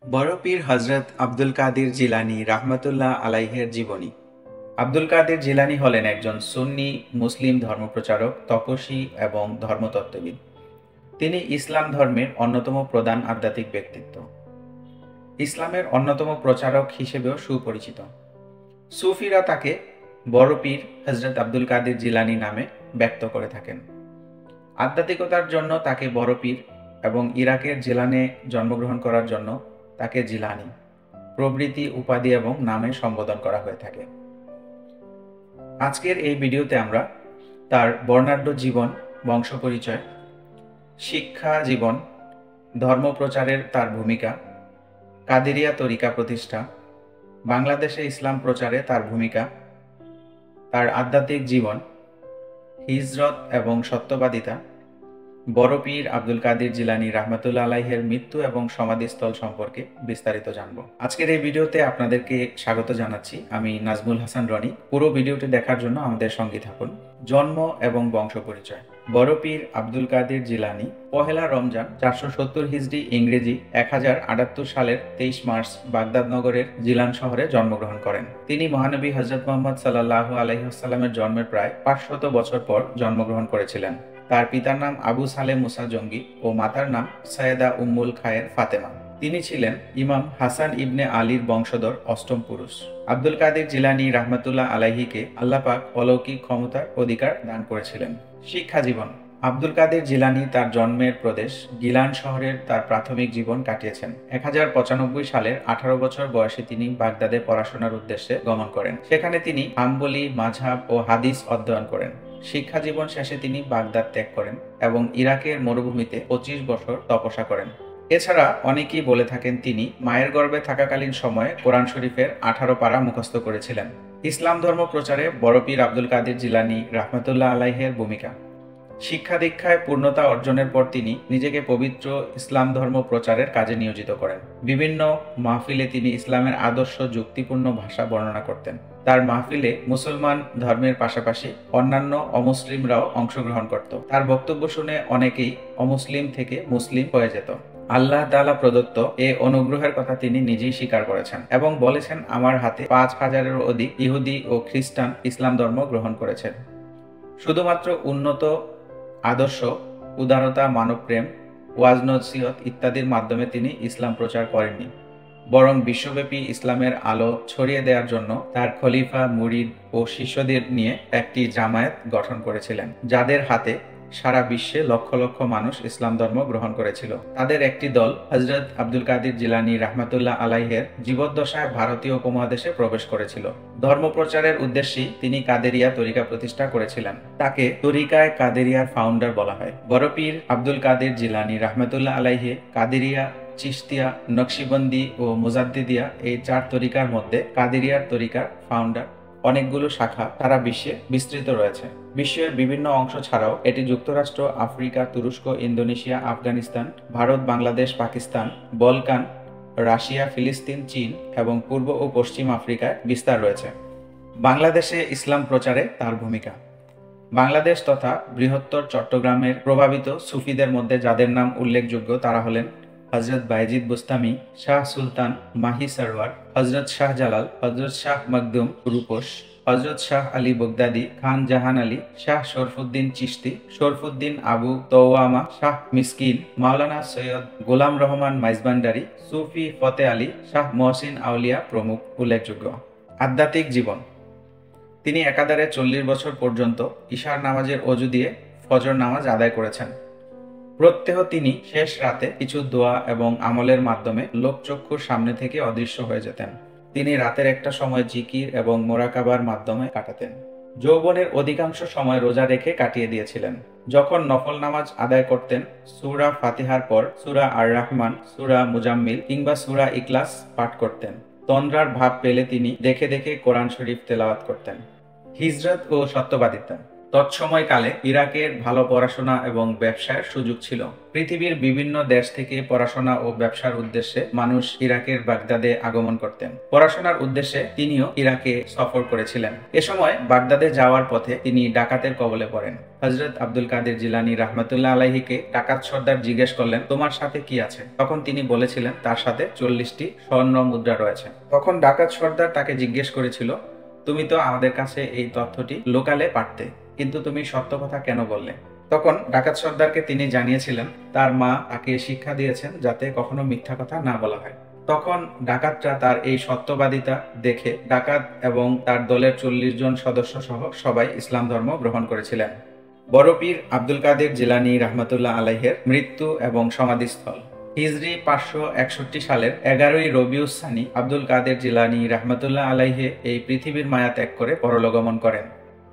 বড় পীর হযরত আব্দুল কাদির জিলানী রাহমাতুল্লাহ আলাইহের জীবনী। আব্দুল কাদির জিলানী হলেন একজন সুন্নি মুসলিম ধর্মপ্রচারক, তপস্বী এবং ধর্মতত্ত্ববিদ। তিনি ইসলাম ধর্মের অন্যতম প্রধান আধ্যাত্মিক ব্যক্তিত্ব। ইসলামের অন্যতম প্রচারক হিসেবেও সুপরিচিত। সুফিরা তাকে বড় পীর হযরত আব্দুল কাদির জিলানী নামে ব্যক্ত করে থাকেন। আধ্যাত্মিকতার জন্য তাকে বড় পীর এবং ইরাকের জিলানে জন্মগ্রহণ করার জন্য তাকে জিলানী প্রভৃতি উপাধি এবং নামে সম্বোধন করা হয়ে থাকে। আজকের এই ভিডিওতে আমরা তার বর্ণাঢ্য জীবন, বংশ পরিচয়, শিক্ষা জীবন, ধর্মপ্রচারের তার ভূমিকা, কাদেরিয়া তরিকা প্রতিষ্ঠা, বাংলাদেশে ইসলাম প্রচারে তার ভূমিকা, তার আধ্যাত্মিক জীবন, হিজরত এবং সত্যবাদিতা, বড় পীর আব্দুল কাদির জিলানী রাহমাতুল্লাহ আলাইহের মৃত্যু এবং সমাধিস্থল সম্পর্কে বিস্তারিত জানব। আজকের এই ভিডিওতে আপনাদেরকে স্বাগত জানাচ্ছি। আমি নাজমুল হাসান রনি। পুরো ভিডিওটি দেখার জন্য আমাদের সঙ্গে থাকুন। জন্ম এবং বংশ পরিচয়। বড় পীর আব্দুল কাদির জিলানী পহেলা রমজান 470 হিজরি ইংরেজি 1078 সালের 23 মার্চ বাগদাদ নগরের জিলান শহরে জন্মগ্রহণ করেন। তিনি মহানবী হযরত মুহাম্মদ সাল্লাল্লাহু আলাইহি ওয়াসাল্লামের জন্মের প্রায় 500 বছর পর জন্মগ্রহণ করেছিলেন। তার পিতার নাম আবু সালেহ মুসা জঙ্গি ও মাতার নাম সৈয়দা উম্মুল খায়ের ফাতেমা। তিনি ছিলেন ইমাম হাসান ইবনে আলীর বংশধর অষ্টম পুরুষ। আব্দুল কাদির জিলানী রাহমাতুল্লাহ আলাইহিকে আল্লাহ পাক অলৌকিক ক্ষমতার অধিকার দান করেছিলেন। শিক্ষা জীবন। আব্দুল কাদির জিলানী তার জন্মের প্রদেশ গিলান শহরের তার প্রাথমিক জীবন কাটিয়েছেন। 1095 সালের 18 বছর বয়সে তিনি বাগদাদে পড়াশোনার উদ্দেশ্যে গমন করেন। সেখানে তিনি হাম্বলি, মাযহাব ও হাদিস অধ্যয়ন করেন। শিক্ষা জীবন শেষে তিনি বাগদাদ ত্যাগ করেন এবং ইরাকের মরুভূমিতে 25 বছর তপস্যা করেন। এছাড়া অনেকেই বলে থাকেন তিনি মায়ের গর্ভে থাকাকালীন সময়ে কোরআন শরীফের 18 পারা মুখস্থ করেছিলেন। ইসলাম ধর্ম প্রচারে বড় পীর আব্দুল কাদির জিলানী রাহমাতুল্লাহ আলাইহের ভূমিকা। শিক্ষা দীক্ষায় পূর্ণতা অর্জনের পর তিনি নিজেকে পবিত্র ইসলাম ধর্ম প্রচারের কাজে নিয়োজিত করেন। বিভিন্ন মাহফিলে তিনি ইসলামের আদর্শ যুক্তিপূর্ণ ভাষা বর্ণনা করতেন। তার মাহফিলে মুসলমান ধর্মের পাশাপাশি অন্যান্য অমুসলিমরাও অংশগ্রহণ করত। তার বক্তব্য শুনে অনেকেই অমুসলিম থেকে মুসলিম হয়ে যেত। আল্লাহ তাআলা প্রদত্ত এ অনুগ্রহের কথা তিনি নিজেই স্বীকার করেছেন এবং বলেছেন, আমার হাতে 5000-এরও অধিক ইহুদি ও খ্রিস্টান ইসলাম ধর্ম গ্রহণ করেছেন। শুধুমাত্র উন্নত আদর্শ, উদারতা, মানবপ্রেম, ওয়াজ নসিহত ইত্যাদির মাধ্যমে তিনি ইসলাম প্রচার করেননি, বরং বিশ্বব্যাপী ইসলামের আলো ছড়িয়ে দেওয়ার জন্য তার খলিফা, মুরিদ ও শিষ্যদের নিয়ে একটি জামায়াত গঠন করেছিলেন, যাদের হাতে সারা বিশ্বে লক্ষ লক্ষ মানুষ ইসলাম ধর্ম গ্রহণ করেছিল। তাদের একটি দল হযরত আব্দুল কাদির জিলানী রাহমাতুল্লাহ আলাইহের জীবদ্দশায় ভারতীয় উপমহাদেশে প্রবেশ করেছিল। ধর্ম প্রচারের উদ্দেশ্যেই তিনি কাদেরিয়া তরিকা প্রতিষ্ঠা করেছিলেন। তাকে তরিকায় কাদেরিয়ার ফাউন্ডার বলা হয়। বড় পীর আব্দুল কাদির জিলানী রাহমাতুল্লাহ আলাইহে কাদেরিয়া, চিশতিয়া, নকশিবন্দি ও মুজাদ্দিদিয়া এই 4 তরিকার মধ্যে কাদেরিয়ার তরিকার ফাউন্ডার। অনেকগুলো শাখা সারা বিশ্বে বিস্তৃত রয়েছে। বিশ্বের বিভিন্ন অংশ ছাড়াও এটি যুক্তরাষ্ট্র, আফ্রিকা, তুরস্ক, Indonesia, Afghanistan, Bharat, Bangladesh, Pakistan, Balkan, Russia, ফিলিস্তিন, চীন এবং পূর্ব ও পশ্চিম আফ্রিকায় বিস্তার রয়েছে। বাংলাদেশে ইসলাম প্রচারে তার ভূমিকা। বাংলাদেশ তথা বৃহত্তর চট্টগ্রামের প্রভাবিত সুফিদের মধ্যে যাদের নাম উল্লেখযোগ্য তারা হলেন হযরত বায়েজিদ বুস্তামি, শাহ সুলতান মাহি সরওয়ার, হযরত শাহ জালাল, হযরত শাহ মখদুম রূপস, হযরত শাহ আলী বগদাদি, খান জাহান আলী, শাহ শরফুদ্দীন চিশতি, শরফুদ্দীন আবু তওয়ামা, শাহ মিসকিন, মাওলানা সৈয়দ গোলাম রহমান মাইজভান্ডারি, সুফি ফতে আলী, শাহ মহসিন আউলিয়া প্রমুখ উল্লেখযোগ্য। আধ্যাত্মিক জীবন। তিনি একাধারে 40 বছর পর্যন্ত ইশার নামাজের অজু দিয়ে ফজর নামাজ আদায় করেছেন। প্রত্যহ তিনি শেষ রাতে কিছু দোয়া এবং আমলের মাধ্যমে লোকচক্ষুর সামনে থেকে অদৃশ্য হয়ে যেতেন। তিনি রাতের একটা সময় জিকির এবং মোরাকাবার মাধ্যমে কাটাতেন। যৌবনের অধিকাংশ সময় রোজা রেখে কাটিয়ে দিয়েছিলেন। যখন নফল নামাজ আদায় করতেন, সূরা ফাতিহার পর সূরা আর রহমান, সূরা মুজাম্মিল কিংবা সূরা ইখলাস পাঠ করতেন। তন্দ্রার ভাব পেলে তিনি দেখে দেখে কোরআন শরীফ তেলাওয়াত করতেন। হিজরত ও সত্যবাদিতা। তৎসময়কালে ইরাকের ভালো পড়াশোনা এবং ব্যবসার সুযোগ ছিল। পৃথিবীর বিভিন্ন দেশ থেকে পড়াশোনা ও ব্যবসার উদ্দেশ্যে মানুষ ইরাকের বাগদাদে আগমন করতেন। পড়াশোনার উদ্দেশ্যে তিনিও ইরাকে সফর করেছিলেন। এ সময় বাগদাদে যাওয়ার পথে তিনি ডাকাতের কবলে পড়েন। হযরত আব্দুল কাদের জিলানী রাহমাতুল্লাহ আলাইহিকে ডাকাত সর্দার জিজ্ঞেস করলেন, তোমার সাথে কি আছে? তখন তিনি বলেছিলেন তার সাথে 40টি স্বর্ণ মুদ্রা রয়েছে। তখন ডাকাত সর্দার তাকে জিজ্ঞেস করেছিল, তুমি তো আমাদের কাছে এই তথ্যটি লোকালে পারতে, কিন্তু তুমি সত্য কথা কেন বললে? তখন ডাকাত সর্দারকে তিনি জানিয়েছিলেন তার মা তাকে শিক্ষা দিয়েছেন যাতে কখনো মিথ্যা কথা না বলা হয়। তখন ডাকাতরা তার এই সত্যবাদিতা দেখে ডাকাত এবং তার দলের 40 জন সদস্য সহ সবাই ইসলাম ধর্ম গ্রহণ করেছিলেন। বড় পীর আব্দুল কাদের জিলানী রাহমাতুল্লাহ আলাইহের মৃত্যু এবং সমাধিস্থল। হিজরি 561 সালের 11ই রবিউস সানি আব্দুল কাদের জিলানী রাহমাতুল্লাহ আলাইহে এই পৃথিবীর মায়া ত্যাগ করে পরলোকগমন করেন।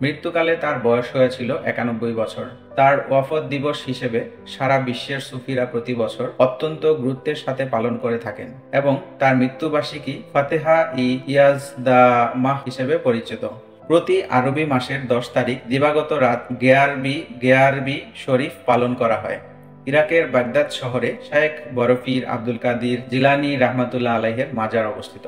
মৃত্যুকালে তার বয়স হয়েছিল 91 বছর। তার ওয়াফত দিবস হিসেবে সারা বিশ্বের সুফিরা প্রতি বছর অত্যন্ত গুরুত্বের সাথে পালন করে থাকেন এবং তার মৃত্যুবার্ষিকী ফাতেহা ই ইয়াজ দা মাহ হিসেবে পরিচিত। প্রতি আরবি মাসের 10 তারিখ দিবাগত রাত গেয়ারবি শরীফ পালন করা হয়। ইরাকের বাগদাদ শহরে শায়েখ বড় পীর আব্দুল কাদের জিলানী রাহমাতুল্লাহ আলাইহের মাজার অবস্থিত।